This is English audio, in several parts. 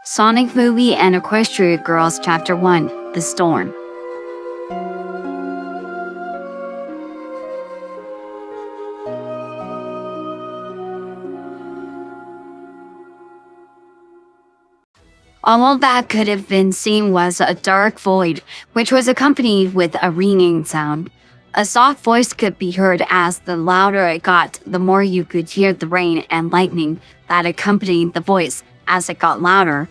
Sonic Movie and Equestria Girls Chapter 1 The Storm. All that could have been seen was a dark void, which was accompanied with a ringing sound. A soft voice could be heard as the louder it got, the more you could hear the rain and lightning that accompanied the voice as it got louder.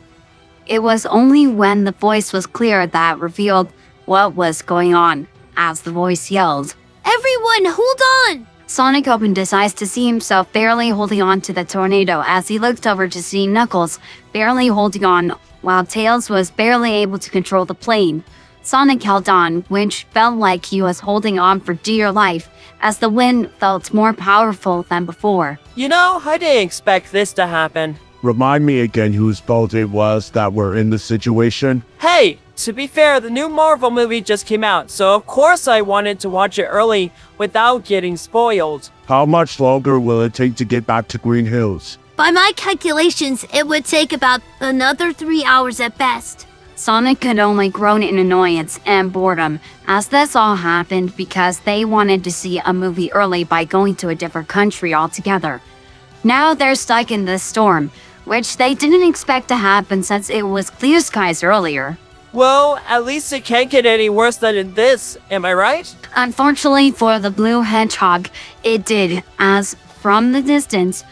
It was only when the voice was clear that revealed what was going on, as the voice yelled, "Everyone, hold on!" Sonic opened his eyes to see himself barely holding on to the tornado as he looked over to see Knuckles barely holding on, while Tails was barely able to control the plane. Sonic held on, which felt like he was holding on for dear life, as the wind felt more powerful than before. I didn't expect this to happen. Remind me again whose fault it was that we're in this situation? Hey, to be fair, the new Marvel movie just came out, so of course I wanted to watch it early without getting spoiled. How much longer will it take to get back to Green Hills? By my calculations, it would take about another 3 hours at best. Sonic could only groan in annoyance and boredom, as this all happened because they wanted to see a movie early by going to a different country altogether. Now they're stuck in this storm, which they didn't expect to happen since it was clear skies earlier. Well, at least it can't get any worse than this, am I right? Unfortunately for the blue hedgehog, it did, as from the distance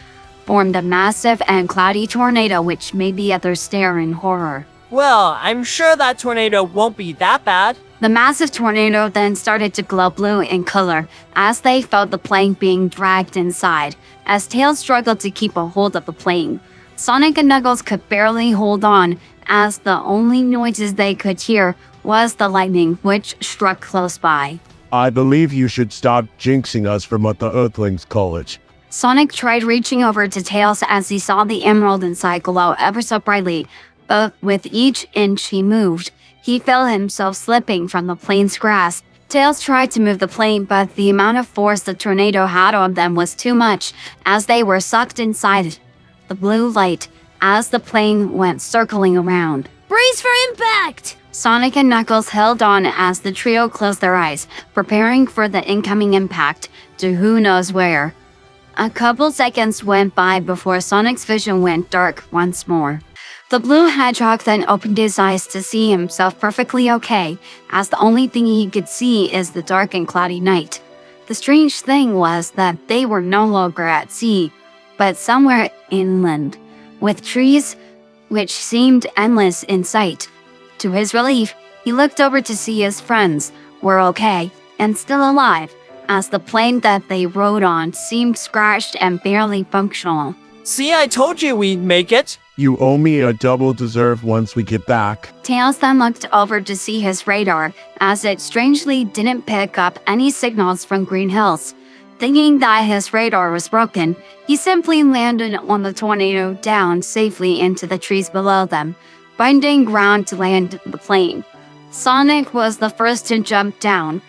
formed a massive and cloudy tornado which made the others stare in horror. Well, I'm sure that tornado won't be that bad. The massive tornado then started to glow blue in color as they felt the plane being dragged inside, as Tails struggled to keep a hold of the plane. Sonic and Knuckles could barely hold on, as the only noises they could hear was the lightning which struck close by. I believe you should stop jinxing us from what the Earthlings call it. Sonic tried reaching over to Tails as he saw the emerald inside glow ever so brightly, but with each inch he moved, he felt himself slipping from the plane's grasp. Tails tried to move the plane, but the amount of force the tornado had on them was too much, as they were sucked inside the blue light as the plane went circling around. Brace for impact! Sonic and Knuckles held on as the trio closed their eyes, preparing for the incoming impact to who knows where. A couple seconds went by before Sonic's vision went dark once more. The blue hedgehog then opened his eyes to see himself perfectly okay, as the only thing he could see is the dark and cloudy night. The strange thing was that they were no longer at sea, but somewhere inland, with trees which seemed endless in sight. To his relief, he looked over to see his friends were okay and still alive, as the plane that they rode on seemed scratched and barely functional. See, I told you we'd make it. You owe me a double deserve once we get back. Tails then looked over to see his radar, as it strangely didn't pick up any signals from Green Hills. Thinking that his radar was broken, he simply landed on the tornado down safely into the trees below them, finding ground to land the plane. Sonic was the first to jump down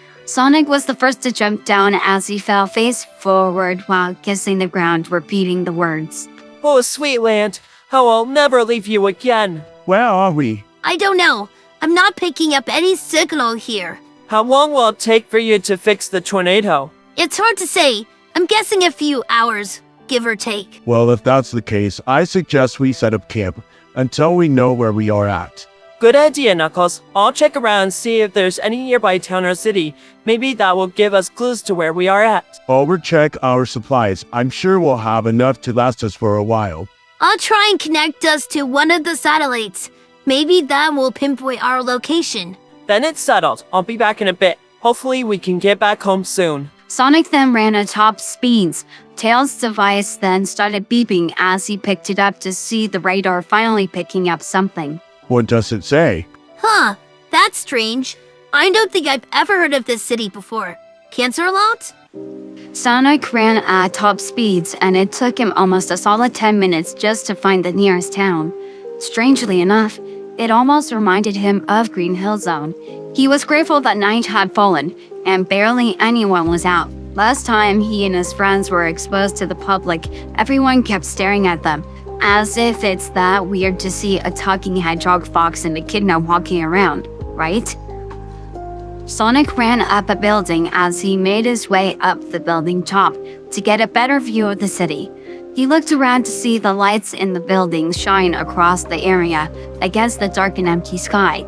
as he fell face forward while kissing the ground, repeating the words. Oh, sweet land, how I'll never leave you again. Where are we? I don't know. I'm not picking up any signal here. How long will it take for you to fix the tornado? It's hard to say. I'm guessing a few hours, give or take. Well, if that's the case, I suggest we set up camp until we know where we are at. Good idea, Knuckles. I'll check around and see if there's any nearby town or city. Maybe that will give us clues to where we are at. Overcheck our supplies. I'm sure we'll have enough to last us for a while. I'll try and connect us to one of the satellites. Maybe that will pinpoint our location. Then it's settled. I'll be back in a bit. Hopefully we can get back home soon. Sonic then ran at top speeds. Tails' device then started beeping as he picked it up to see the radar finally picking up something. What does it say? Huh, that's strange. I don't think I've ever heard of this city before. Cancer lot? Sonic ran at top speeds, and it took him almost a solid 10 minutes just to find the nearest town. Strangely enough, it almost reminded him of Green Hill Zone. He was grateful that night had fallen, and barely anyone was out. Last time he and his friends were exposed to the public, everyone kept staring at them, As if it's that weird to see a talking hedgehog, fox, and echidna walking around, right? Sonic ran up a building as he made his way up the building top to get a better view of the city. He looked around to see the lights in the buildings shine across the area against the dark and empty sky.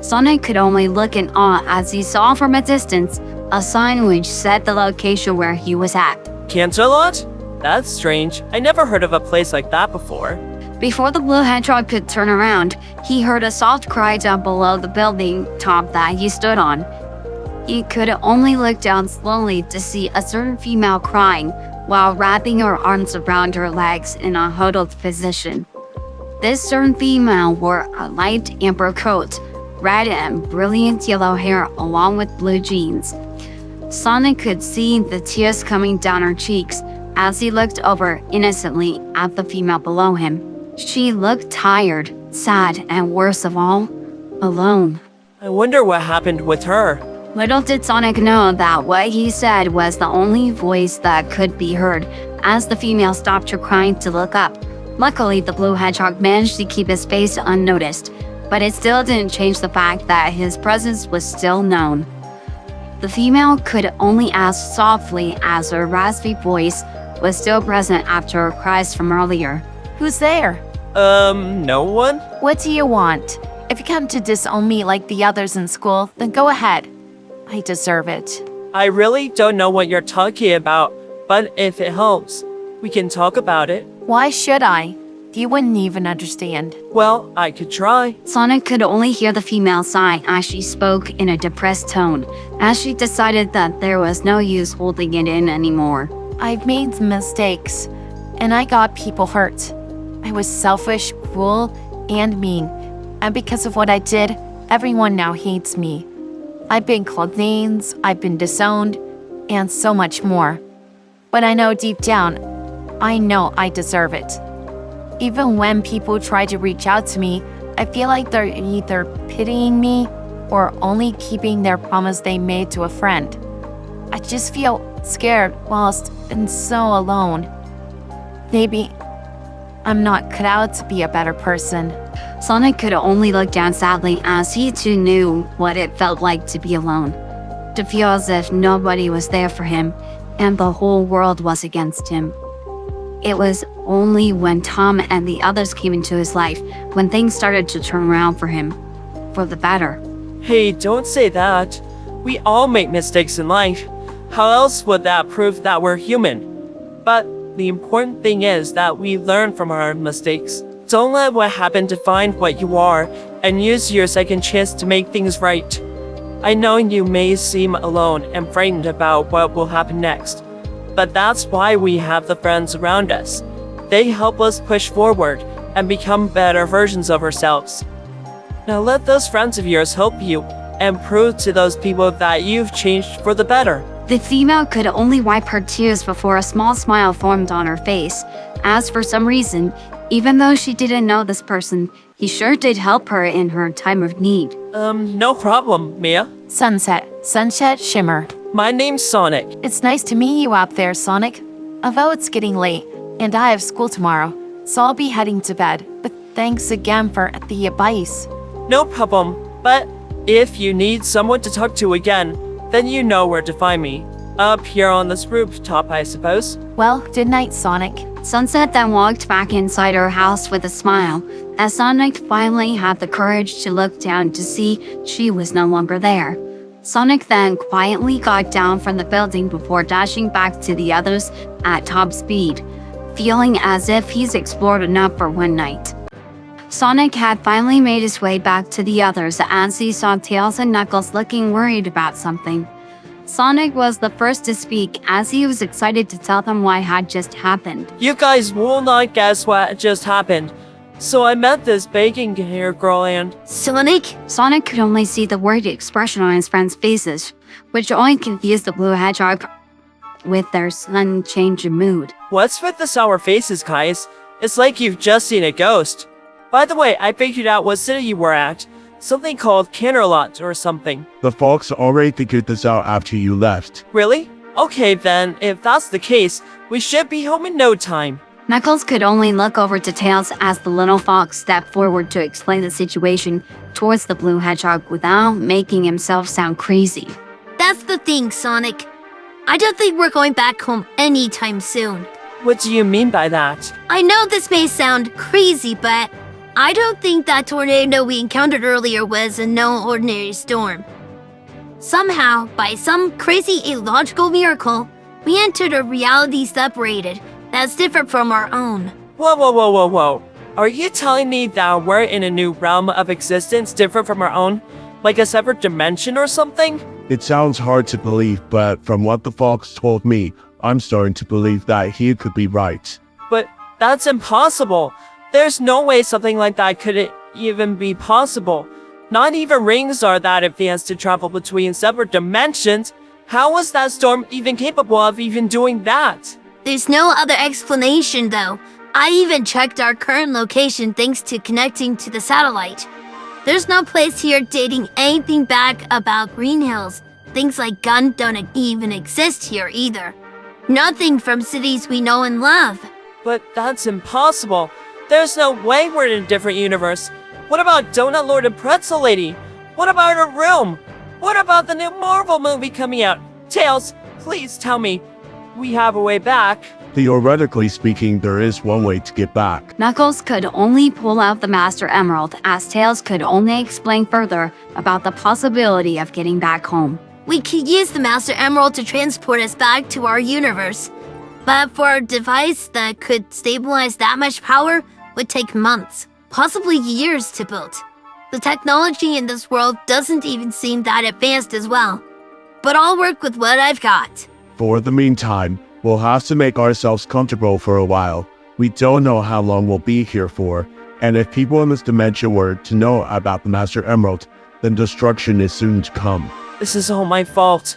Sonic could only look in awe as he saw from a distance a sign which said the location where he was at. Canterlot? That's strange. I never heard of a place like that before. Before the blue hedgehog could turn around, he heard a soft cry down below the building top that he stood on. He could only look down slowly to see a certain female crying while wrapping her arms around her legs in a huddled position. This certain female wore a light amber coat, red and brilliant yellow hair along with blue jeans. Sonic could see the tears coming down her cheeks as he looked over innocently at the female below him. She looked tired, sad, and worst of all, alone. I wonder what happened with her. Little did Sonic know that what he said was the only voice that could be heard as the female stopped her crying to look up. Luckily, the blue hedgehog managed to keep his face unnoticed, but it still didn't change the fact that his presence was still known. The female could only ask softly as her raspy voice was still present after her cries from earlier. Who's there? No one? What do you want? If you come to disown me like the others in school, then go ahead. I deserve it. I really don't know what you're talking about, but if it helps, we can talk about it. Why should I? You wouldn't even understand. Well, I could try. Sonic could only hear the female sigh as she spoke in a depressed tone, as she decided that there was no use holding it in anymore. I've made mistakes, and I got people hurt. I was selfish, cruel, and mean. And because of what I did, everyone now hates me. I've been called names, I've been disowned, and so much more. But I know deep down, I know I deserve it. Even when people try to reach out to me, I feel like they're either pitying me or only keeping their promise they made to a friend. I just feel scared whilst and so alone. Maybe I'm not cut out to be a better person. Sonic could only look down sadly as he too knew what it felt like to be alone, to feel as if nobody was there for him and the whole world was against him. It was only when Tom and the others came into his life when things started to turn around for him, for the better. Hey, don't say that. We all make mistakes in life. How else would that prove that we're human? But the important thing is that we learn from our mistakes. Don't let what happened define what you are, and use your second chance to make things right. I know you may seem alone and frightened about what will happen next, but that's why we have the friends around us. They help us push forward and become better versions of ourselves. Now let those friends of yours help you and prove to those people that you've changed for the better. The female could only wipe her tears before a small smile formed on her face, as for some reason, even though she didn't know this person, he sure did help her in her time of need. No problem, Mia. Sunset, shimmer. My name's Sonic. It's nice to meet you out there, Sonic. Although it's getting late, and I have school tomorrow, so I'll be heading to bed. But thanks again for the advice. No problem, but if you need someone to talk to again, then you know where to find me. Up here on this rooftop, I suppose. Well, good night, Sonic. Sunset then walked back inside her house with a smile, as Sonic finally had the courage to look down to see she was no longer there. Sonic then quietly got down from the building before dashing back to the others at top speed, feeling as if he's explored enough for one night. Sonic had finally made his way back to the others as he saw Tails and Knuckles looking worried about something. Sonic was the first to speak as he was excited to tell them what had just happened. You guys will not guess what just happened. So I met this baking hair girl and... Sonic? Sonic could only see the worried expression on his friends' faces, which only confused the blue hedgehog with their sudden change in mood. What's with the sour faces, guys? It's like you've just seen a ghost. By the way, I figured out what city you were at. Something called Canterlot or something. The folks already figured this out after you left. Really? Okay then, if that's the case, we should be home in no time. Knuckles could only look over to Tails as the little fox stepped forward to explain the situation towards the blue hedgehog without making himself sound crazy. That's the thing, Sonic. I don't think we're going back home anytime soon. What do you mean by that? I know this may sound crazy, but I don't think that tornado we encountered earlier was a no ordinary storm. Somehow, by some crazy illogical miracle, we entered a reality separated that's different from our own. Whoa. Are you telling me that we're in a new realm of existence different from our own? Like a separate dimension or something? It sounds hard to believe, but from what the fox told me, I'm starting to believe that he could be right. But that's impossible. There's no way something like that could even be possible. Not even rings are that advanced to travel between separate dimensions. How was that storm even capable of even doing that? There's no other explanation, though. I even checked our current location thanks to connecting to the satellite. There's no place here dating anything back about Green Hills. Things like gun don't even exist here either. Nothing from cities we know and love. But that's impossible. There's no way we're in a different universe. What about Donut Lord and Pretzel Lady? What about her room? What about the new Marvel movie coming out? Tails, please tell me we have a way back. Theoretically speaking, there is one way to get back. Knuckles could only pull out the Master Emerald, as Tails could only explain further about the possibility of getting back home. We could use the Master Emerald to transport us back to our universe. But for a device that could stabilize that much power would take months, possibly years to build. The technology in this world doesn't even seem that advanced as well. But I'll work with what I've got. For the meantime, we'll have to make ourselves comfortable for a while. We don't know how long we'll be here for, and if people in this dimension were to know about the Master Emerald, then destruction is soon to come. This is all my fault.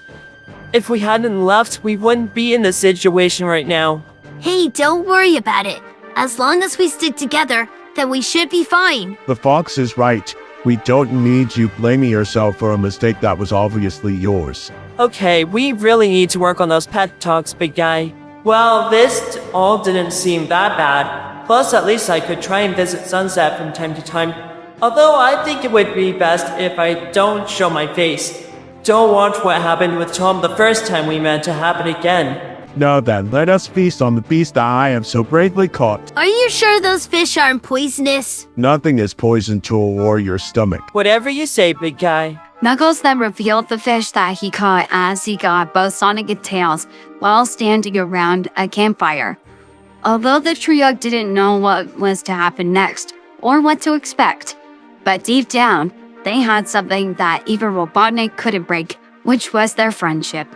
If we hadn't left, we wouldn't be in this situation right now. Hey, don't worry about it. As long as we stick together, then we should be fine. The fox is right. We don't need you blaming yourself for a mistake that was obviously yours. Okay, we really need to work on those pet talks, big guy. Well, this all didn't seem that bad. Plus, at least I could try and visit Sunset from time to time. Although I think it would be best if I don't show my face. Don't want what happened with Tom the first time we met to happen again. Now then, let us feast on the beast that I have so bravely caught. Are you sure those fish aren't poisonous? Nothing is poison to a warrior's stomach. Whatever you say, big guy. Knuckles then revealed the fish that he caught as he got both Sonic and Tails while standing around a campfire. Although the trio didn't know what was to happen next or what to expect, but deep down, they had something that even Robotnik couldn't break, which was their friendship.